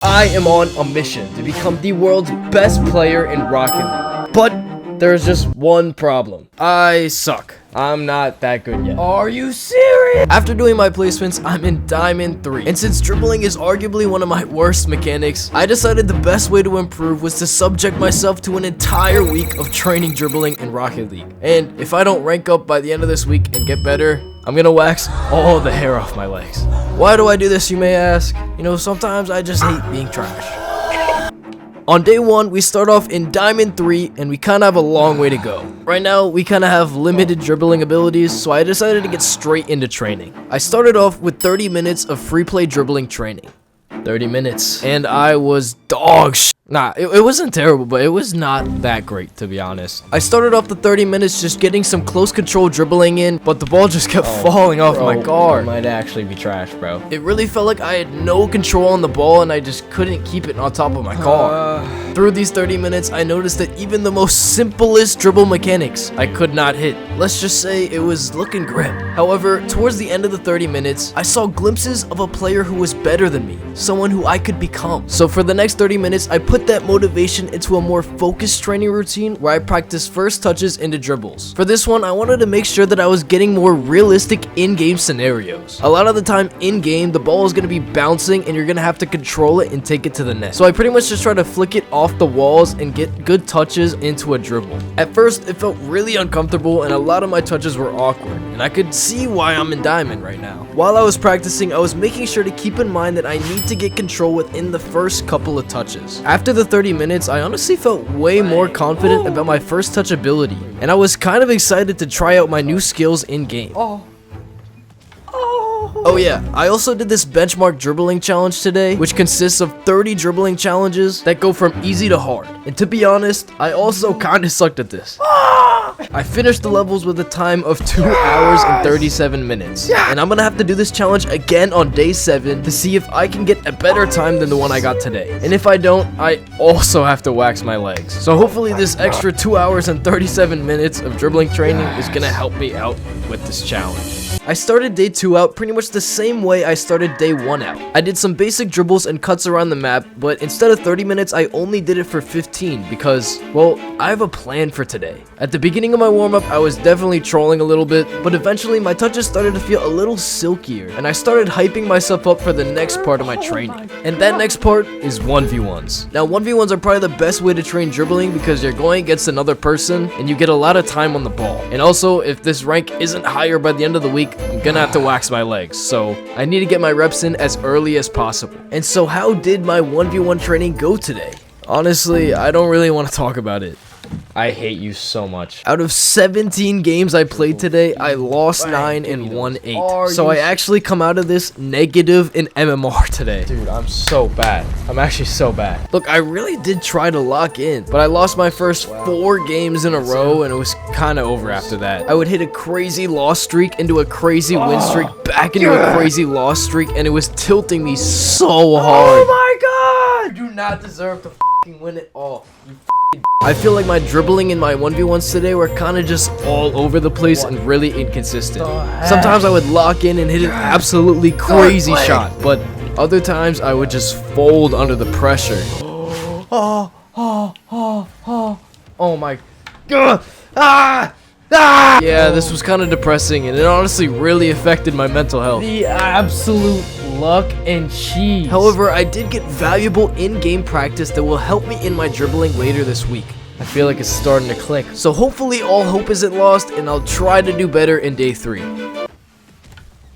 I am on a mission to become the world's best player in Rocket League. But there's just one problem. I suck. I'm not that good yet. Are you serious? After doing my placements, I'm in Diamond 3. And since dribbling is arguably one of my worst mechanics, I decided the best way to improve was to subject myself to an entire week of training dribbling in Rocket League. And if I don't rank up by the end of this week and get better, I'm gonna wax all the hair off my legs. Why do I do this, you may ask? You know, sometimes I just hate being trash. On day 1, we start off in Diamond 3, and we kinda have a long way to go. Right now, we kinda have limited dribbling abilities, so I decided to get straight into training. I started off with 30 minutes of free play dribbling training. 30 minutes. And I was dog shit. Nah, it wasn't terrible, but it was not that great, to be honest. I started off the 30 minutes just getting some close control dribbling in, but the ball just kept falling off my guard. It might actually be trash, bro. It really felt like I had no control on the ball, and I just couldn't keep it on top of my car. Through these 30 minutes, I noticed that even the most simplest dribble mechanics, I could not hit. Let's just say it was looking grim. However, towards the end of the 30 minutes, I saw glimpses of a player who was better than me, someone who I could become. So for the next 30 minutes, I put that motivation into a more focused training routine where I practiced first touches into dribbles. For this one, I wanted to make sure that I was getting more realistic in-game scenarios. A lot of the time in-game, the ball is going to be bouncing and you're going to have to control it and take it to the net. So I pretty much just try to flick it off the walls and get good touches into a dribble. At first, it felt really uncomfortable and a lot of my touches were awkward, and I could see why I'm in Diamond right now. While I was practicing, I was making sure to keep in mind that I need to get control within the first couple of touches. After the 30 minutes, I honestly felt way more confident about my first touch ability, and I was kind of excited to try out my new skills in game. Oh yeah, I also did this benchmark dribbling challenge today, which consists of 30 dribbling challenges that go from easy to hard. And to be honest, I also kinda sucked at this. I finished the levels with a time of 2 hours and 37 minutes. And I'm gonna have to do this challenge again on day 7 to see if I can get a better time than the one I got today. And if I don't, I also have to wax my legs. So hopefully this extra 2 hours and 37 minutes of dribbling training is gonna help me out with this challenge. I started day 2 out pretty much the same way I started day 1 out. I did some basic dribbles and cuts around the map, but instead of 30 minutes, I only did it for 15 because, well, I have a plan for today. At the beginning of my warm-up, I was definitely trolling a little bit, but eventually my touches started to feel a little silkier, and I started hyping myself up for the next part of my training. And that next part is 1v1s. Now, 1v1s are probably the best way to train dribbling because you're going against another person, and you get a lot of time on the ball. And also, if this rank isn't higher by the end of the week, I'm gonna have to wax my legs, so I need to get my reps in as early as possible. And so how did my 1v1 training go today? Honestly, I don't really want to talk about it. I hate you so much. Out of 17 games I played today, I lost 9 and won 8. So I actually come out of this negative in MMR today. Dude, I'm so bad. I'm actually so bad. Look, I really did try to lock in, but I lost my first 4 games in a row, and it was kind of over after that. I would hit a crazy loss streak into a crazy win streak, back into a crazy loss streak, and it was tilting me so hard. Oh my god! You do not deserve to win it all. I feel like my dribbling in my 1v1s today were kind of just all over the place and really inconsistent. Sometimes I would lock in and hit an absolutely crazy shot, but other times I would just fold under the pressure. Oh my god. Yeah, this was kind of depressing, and it honestly really affected my mental health. The absolute luck and cheese. However, I did get valuable in-game practice that will help me in my dribbling later this week. I feel like it's starting to click. So hopefully all hope isn't lost, and I'll try to do better in day 3.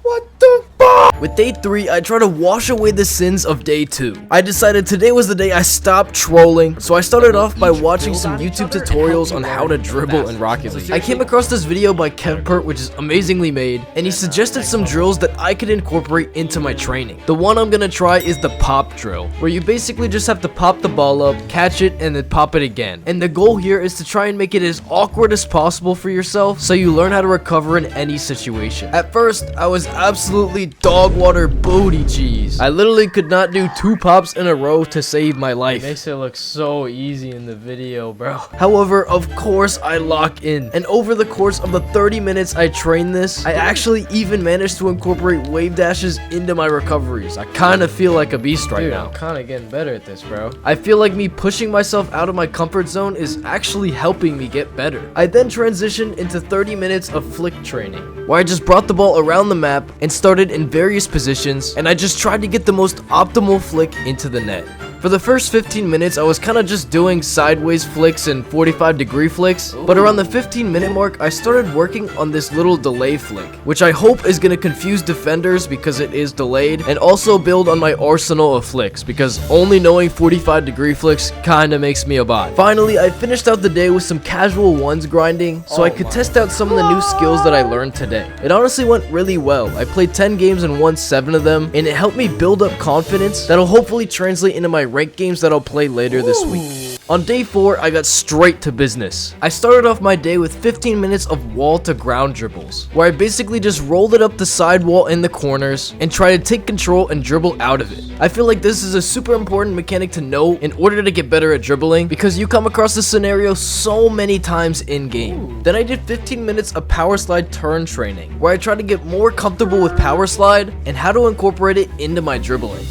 What the fuck? With day 3, I try to wash away the sins of day 2. I decided today was the day I stopped trolling, so I started off by watching some YouTube tutorials on how to dribble in Rocket League. I came across this video by Kevpert, which is amazingly made, and he suggested some drills that I could incorporate into my training. The one I'm gonna try is the pop drill, where you basically just have to pop the ball up, catch it, and then pop it again. And the goal here is to try and make it as awkward as possible for yourself, so you learn how to recover in any situation. At first, I was absolutely dog frogwater booty cheese. I literally could not do 2 pops in a row to save my life. It makes it look so easy in the video, bro. However, of course, I lock in. And over the course of the 30 minutes I trained this, I actually even managed to incorporate wave dashes into my recoveries. I kind of feel like a beast right now. I'm kind of getting better at this, bro. I feel like me pushing myself out of my comfort zone is actually helping me get better. I then transitioned into 30 minutes of flick training, where I just brought the ball around the map and started in various positions, and I just tried to get the most optimal flick into the net. For the first 15 minutes, I was kind of just doing sideways flicks and 45-degree flicks, but around the 15-minute mark, I started working on this little delay flick, which I hope is going to confuse defenders because it is delayed, and also build on my arsenal of flicks, because only knowing 45-degree flicks kinda makes me a bot. Finally, I finished out the day with some casual ones grinding, so I could test out some of the new skills that I learned today. It honestly went really well. I played 10 games and won 7 of them, and it helped me build up confidence that'll hopefully translate into my ranked games that I'll play later this week. On day 4, I got straight to business. I started off my day with 15 minutes of wall to ground dribbles, where I basically just rolled it up the side wall in the corners and tried to take control and dribble out of it. I feel like this is a super important mechanic to know in order to get better at dribbling, because you come across this scenario so many times in game. Then I did 15 minutes of power slide turn training, where I tried to get more comfortable with power slide and how to incorporate it into my dribbling.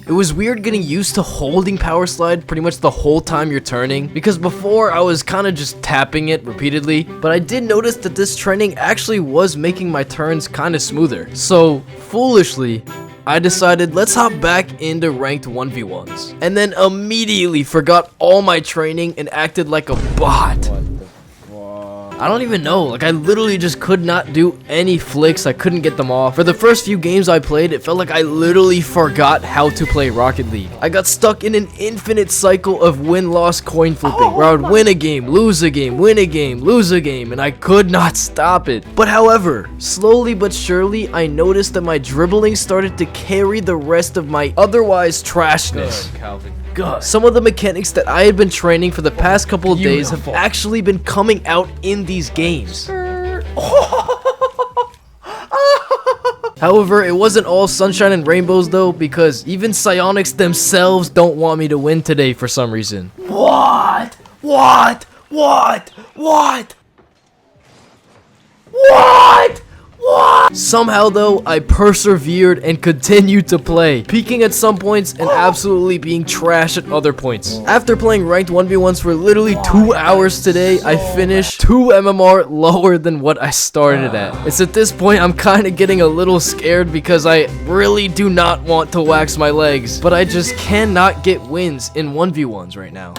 It was weird getting used to holding power slide pretty much the whole time you're turning, because before I was kind of just tapping it repeatedly, but I did notice that this training actually was making my turns kind of smoother. So foolishly, I decided let's hop back into ranked 1v1s, and then immediately forgot all my training and acted like a bot. I don't even know, like I literally just could not do any flicks. I couldn't get them off. For the first few games I played, it felt like I literally forgot how to play Rocket League. I got stuck in an infinite cycle of win-loss coin flipping, where I would win a game, lose a game, win a game, lose a game, and I could not stop it. But however, slowly but surely, I noticed that my dribbling started to carry the rest of my otherwise trashness. Good, Calvin. God. Some of the mechanics that I had been training for the past couple of days have actually been coming out in these games. However, it wasn't all sunshine and rainbows though, because even Psionics themselves don't want me to win today for some reason. What? What? What? What? What? What? Somehow though, I persevered and continued to play, peaking at some points and absolutely being trash at other points. After playing ranked 1v1s for literally 2 hours today, I finished 2 MMR lower than what I started at. It's at this point I'm kind of getting a little scared because I really do not want to wax my legs, but I just cannot get wins in 1v1s right now.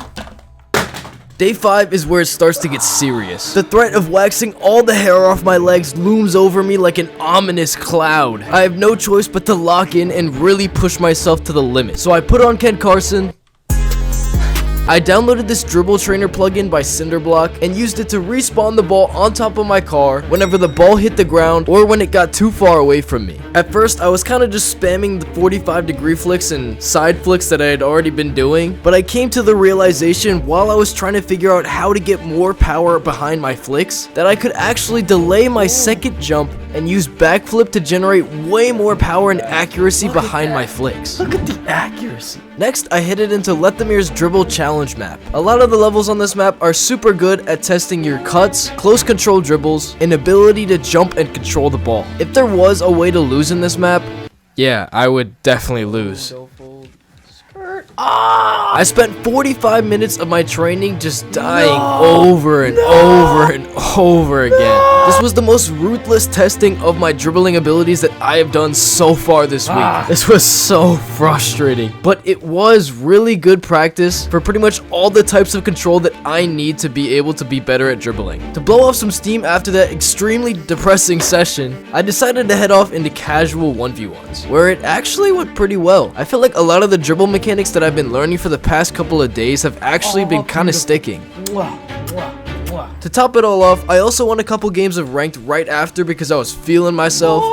Day 5 is where it starts to get serious. The threat of waxing all the hair off my legs looms over me like an ominous cloud. I have no choice but to lock in and really push myself to the limit. So I put on Ken Carson. I downloaded this dribble trainer plugin by Cinderblock and used it to respawn the ball on top of my car whenever the ball hit the ground or when it got too far away from me. At first, I was kind of just spamming the 45-degree flicks and side flicks that I had already been doing, but I came to the realization while I was trying to figure out how to get more power behind my flicks that I could actually delay my second jump and use backflip to generate way more power and accuracy behind my flicks. Look at the accuracy. Next, I headed into Lethamir's Dribble Challenge map. A lot of the levels on this map are super good at testing your cuts, close control dribbles, and ability to jump and control the ball. If there was a way to lose in this map, yeah, I would definitely lose. I spent 45 minutes of my training just dying over and over and over again. This was the most ruthless testing of my dribbling abilities that I have done so far this week. This was so frustrating, but it was really good practice for pretty much all the types of control that I need to be able to be better at dribbling. To blow off some steam after that extremely depressing session, I decided to head off into casual 1v1s, where it actually went pretty well. I feel like a lot of the dribble mechanics that I've been learning for the past couple of days have actually been kind of sticking. To top it all off, I also won a couple games of ranked right after because I was feeling myself.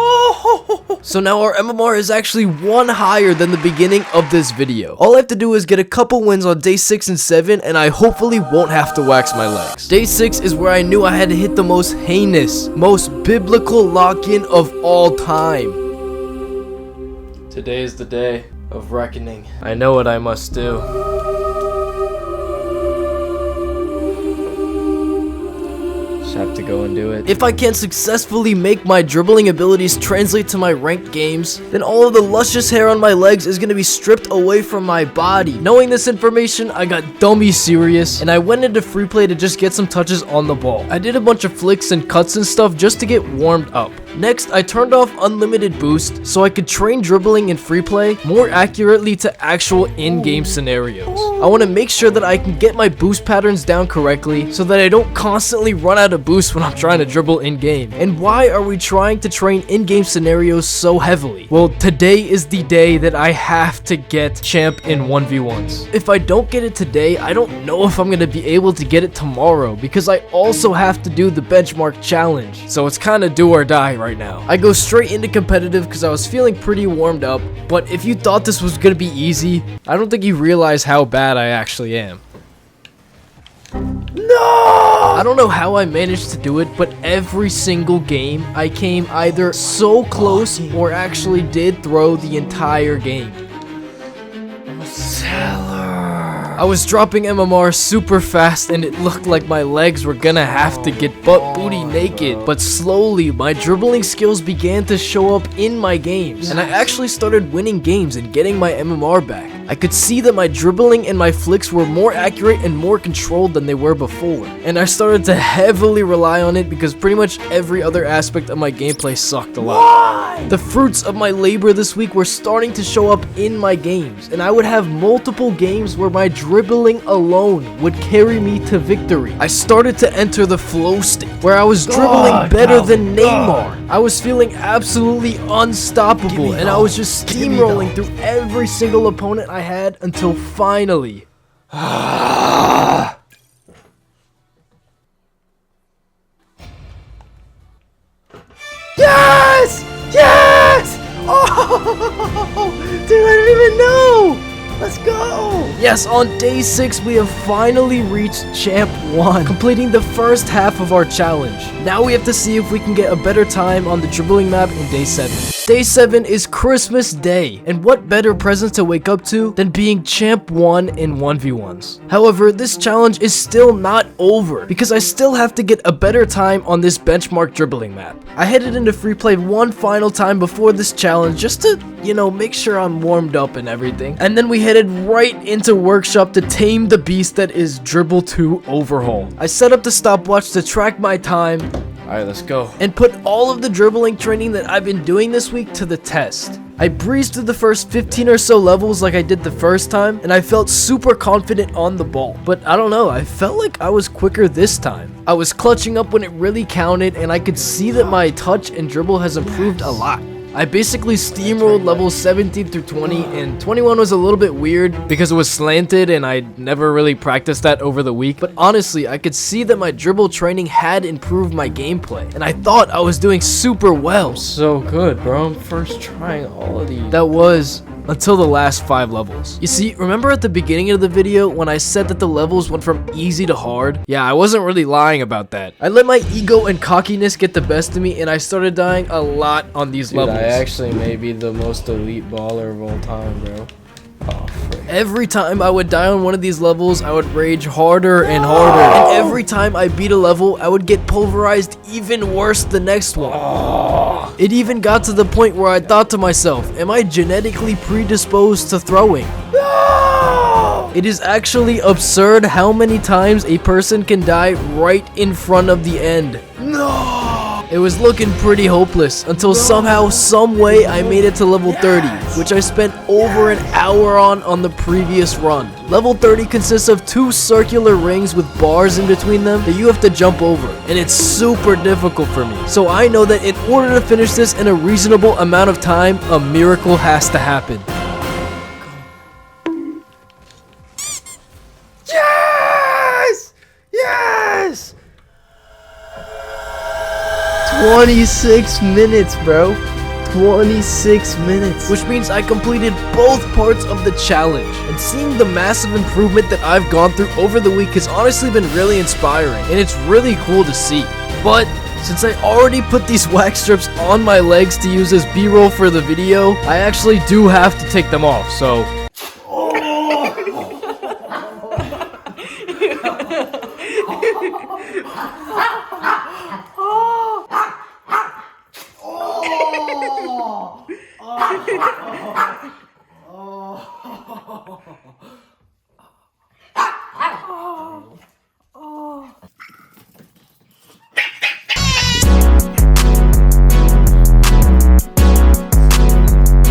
So now our MMR is actually 1 higher than the beginning of this video. All I have to do is get a couple wins on day 6 and 7 and I hopefully won't have to wax my legs. Day 6 is where I knew I had to hit the most heinous, most biblical lock-in of all time. Today is the day of reckoning. I know what I must do. Just have to go and do it. If I can't successfully make my dribbling abilities translate to my ranked games, then all of the luscious hair on my legs is gonna be stripped away from my body. Knowing this information, I got dummy serious, and I went into free play to just get some touches on the ball. I did a bunch of flicks and cuts and stuff just to get warmed up. Next, I turned off unlimited boost so I could train dribbling in free play more accurately to actual in-game scenarios. I want to make sure that I can get my boost patterns down correctly so that I don't constantly run out of boost when I'm trying to dribble in-game. And why are we trying to train in-game scenarios so heavily? Well, today is the day that I have to get champ in 1v1s. If I don't get it today, I don't know if I'm going to be able to get it tomorrow because I also have to do the benchmark challenge. So it's kind of do or die right now. I go straight into competitive because I was feeling pretty warmed up, but if you thought this was gonna be easy, I don't think you realize how bad I actually am. No! I don't know how I managed to do it, but every single game I came either so close or actually did throw the entire game. I was dropping MMR super fast and it looked like my legs were gonna have to get butt booty naked, but slowly my dribbling skills began to show up in my games, and I actually started winning games and getting my MMR back. I could see that my dribbling and my flicks were more accurate and more controlled than they were before, and I started to heavily rely on it because pretty much every other aspect of my gameplay sucked a lot. The fruits of my labor this week were starting to show up in my games, and I would have multiple games where my dribbling alone would carry me to victory. I started to enter the flow state where I was dribbling better than Neymar. I was feeling absolutely unstoppable, and I was just steamrolling through every single opponent I had until finally yes! Yes! Oh, dude, I didn't even know! Let's go! Yes, on day 6, we have finally reached Champ 1, completing the first half of our challenge. Now we have to see if we can get a better time on the dribbling map in day 7. Day 7 is Christmas Day, and what better present to wake up to than being Champ 1 in 1v1s. However, this challenge is still not over, because I still have to get a better time on this benchmark dribbling map. I headed into free play one final time before this challenge just to, make sure I'm warmed up and everything. And then we headed right into workshop to tame the beast that is Dribble 2 Overhaul. I set up the stopwatch to track my time. Alright, let's go. And put all of the dribbling training that I've been doing this week to the test. I breezed through the first 15 or so levels like I did the first time, and I felt super confident on the ball. But I don't know, I felt like I was quicker this time. I was clutching up when it really counted, and I could see that my touch and dribble has improved a lot. I basically steamrolled levels 17 through 20, and 21 was a little bit weird because it was slanted and I never really practiced that over the week. But honestly, I could see that my dribble training had improved my gameplay, and I thought I was doing super well. So good, bro. I'm first trying all of these. That was until the last 5 levels. You see, remember at the beginning of the video when I said that the levels went from easy to hard? Yeah, I wasn't really lying about that. I let my ego and cockiness get the best of me, and I started dying a lot on these levels. I actually may be the most elite baller of all time, bro. Oh, frick. Every time I would die on one of these levels, I would rage harder and harder. And every time I beat a level, I would get pulverized even worse the next one. It even got to the point where I thought to myself, am I genetically predisposed to throwing? It is actually absurd how many times a person can die right in front of the end. It was looking pretty hopeless until somehow, some way I made it to level 30, which I spent over an hour on the previous run. Level 30 consists of 2 circular rings with bars in between them that you have to jump over, and it's super difficult for me. So I know that in order to finish this in a reasonable amount of time, a miracle has to happen. Yes! Yes! 26 minutes, bro. 26 minutes. Which means I completed both parts of the challenge. And seeing the massive improvement that I've gone through over the week has honestly been really inspiring. And it's really cool to see. But Since I already put these wax strips on my legs to use as B-roll for the video, I actually do have to take them off, so